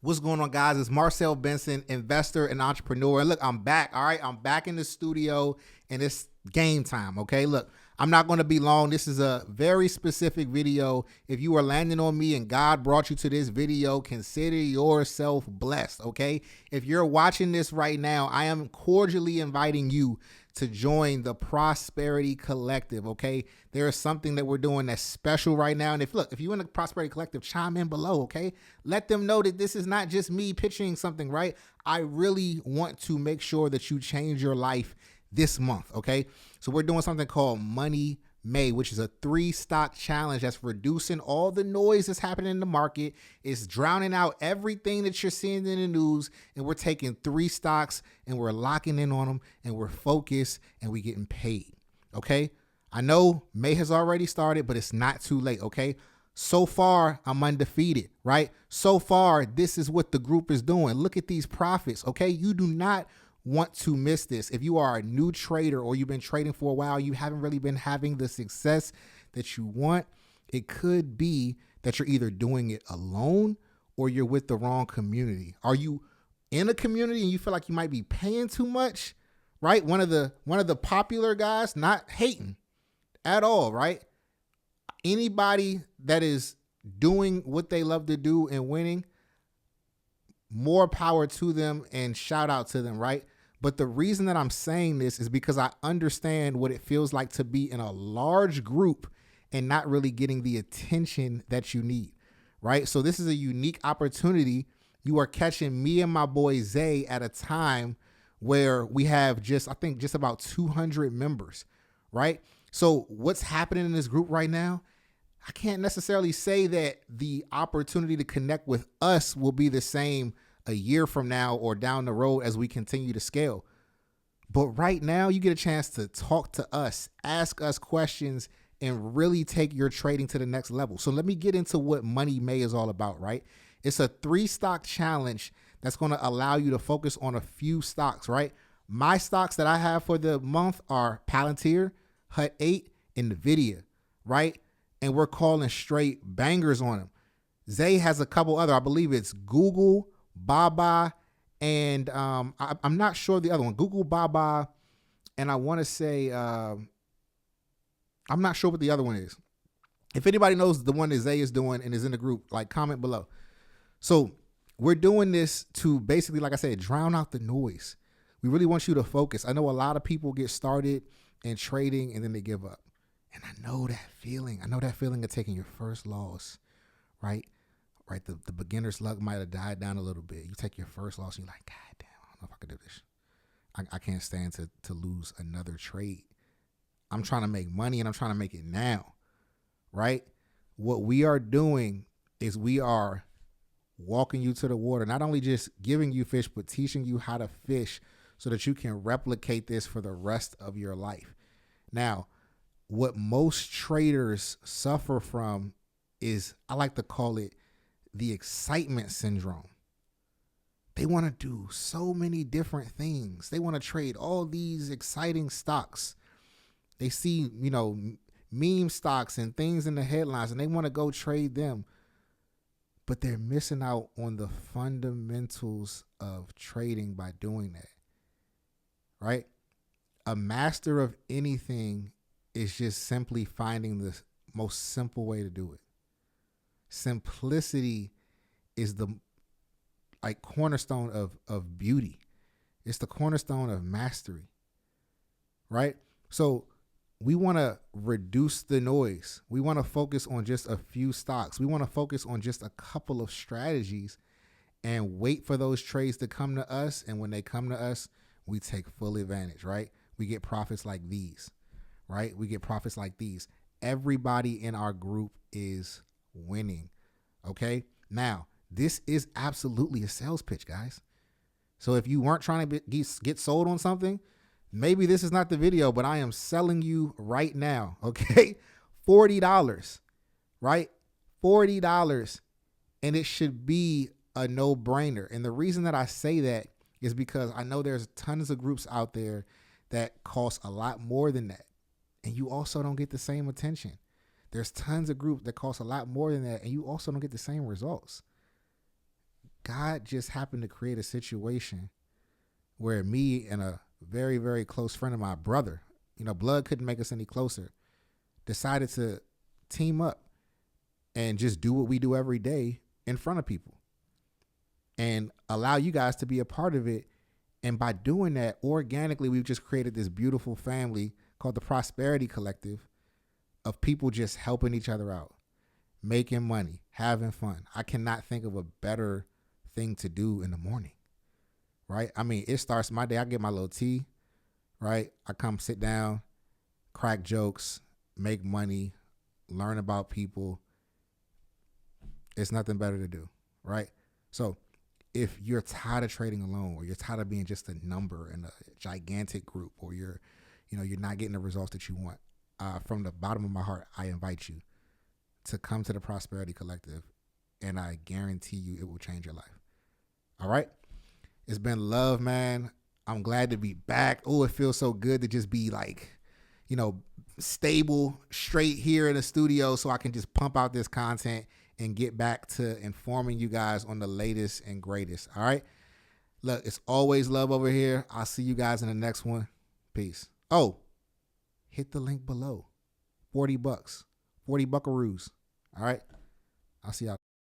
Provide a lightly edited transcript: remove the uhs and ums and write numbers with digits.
What's going on, guys? It's Marcel Benson, investor and entrepreneur. And look, I'm back. All right, I'm back in the studio, and it's game time. Okay, look, I'm not going to be long. This is a very specific video. If you are landing on me and God brought you to this video, consider yourself blessed. Okay, if you're watching this right now, I am cordially inviting you to join the Prosperity Collective. Okay, there is something that we're doing that's special right now. And if you're in the Prosperity Collective, chime in below. Okay, let them know that this is not just me pitching something, right? I really want to make sure that you change your life this month. Okay, so we're doing something called Money May, which is a 3-stock challenge that's reducing all the noise that's happening in the market. It's drowning out everything that you're seeing in the news, and we're taking 3 stocks and we're locking in on them, and we're focused, and we're getting paid. Okay, I know May has already started, but it's not too late. Okay, so far I'm undefeated, right? So far this is what the group is doing. Look at these profits. Okay, you do not want to miss this. If you are a new trader or you've been trading for a while, you haven't really been having the success that you want, it could be that you're either doing it alone or you're with the wrong community. Are you in a community and you feel like you might be paying too much, right? One of the popular guys, not hating at all, right? Anybody that is doing what they love to do and winning, more power to them and shout out to them, right? But the reason that I'm saying this is because I understand what it feels like to be in a large group and not really getting the attention that you need, right? So this is a unique opportunity. You are catching me and my boy Zay at a time where we have just about 200 members, right? So what's happening in this group right now? I can't necessarily say that the opportunity to connect with us will be the same a year from now or down the road as we continue to scale. But right now you get a chance to talk to us, ask us questions, and really take your trading to the next level. So let me get into what Money May is all about, right? It's a 3-stock challenge that's going to allow you to focus on a few stocks, right? My stocks that I have for the month are Palantir, Hut 8, and NVIDIA, right? And we're calling straight bangers on them. Zay has a couple other, I believe it's Google, Baba, and I'm not sure the other one. Google, Baba, and I want to say I'm not sure what the other one is. If anybody knows the one that Zay is doing and is in the group, like, comment below. So we're doing this to basically, like I said, drown out the noise. We really want you to focus. I know a lot of people get started in trading and then they give up. And I know that feeling. I know that feeling of taking your first loss, right? Right, the beginner's luck might have died down a little bit. You take your first loss, and you're like, God damn, I don't know if I can do this. I can't stand to lose another trade. I'm trying to make money, and I'm trying to make it now, right? What we are doing is we are walking you to the water, not only just giving you fish, but teaching you how to fish so that you can replicate this for the rest of your life. Now, what most traders suffer from is, I like to call it, the excitement syndrome. They want to do so many different things. They want to trade all these exciting stocks. They see, meme stocks and things in the headlines, and they want to go trade them. But they're missing out on the fundamentals of trading by doing that, right? A master of anything is just simply finding the most simple way to do it. Simplicity is the cornerstone of beauty. It's the cornerstone of mastery, right? So we want to reduce the noise. We want to focus on just a few stocks. We want to focus on just a couple of strategies and wait for those trades to come to us. And when they come to us, we take full advantage, right? We get profits like these, right? We get profits like these. Everybody in our group is winning. Okay. Now, this is absolutely a sales pitch, guys. So if you weren't trying to get sold on something, maybe this is not the video, but I am selling you right now. Okay. $40, right? $40. And it should be a no-brainer. And the reason that I say that is because I know there's tons of groups out there that cost a lot more than that. And you also don't get the same attention. There's tons of groups that cost a lot more than that, and you also don't get the same results. God just happened to create a situation where me and a very, very close friend of my brother, blood couldn't make us any closer, decided to team up and just do what we do every day in front of people and allow you guys to be a part of it. And by doing that, organically, we've just created this beautiful family called the Prosperity Collective of people just helping each other out, making money, having fun. I cannot think of a better thing to do in the morning, right? I mean, it starts my day. I get my little tea, right? I come sit down, crack jokes, make money, learn about people. It's nothing better to do, right? So if you're tired of trading alone, or you're tired of being just a number in a gigantic group, or you're not getting the results that you want, from the bottom of my heart, I invite you to come to the Prosperity Collective, and I guarantee you it will change your life. All right? It's been love, man. I'm glad to be back. Oh, it feels so good to just be like, stable, straight here in the studio so I can just pump out this content and get back to informing you guys on the latest and greatest. All right? Look, it's always love over here. I'll see you guys in the next one. Peace. Oh, hit the link below. $40. 40 buckaroos. All right? I'll see y'all.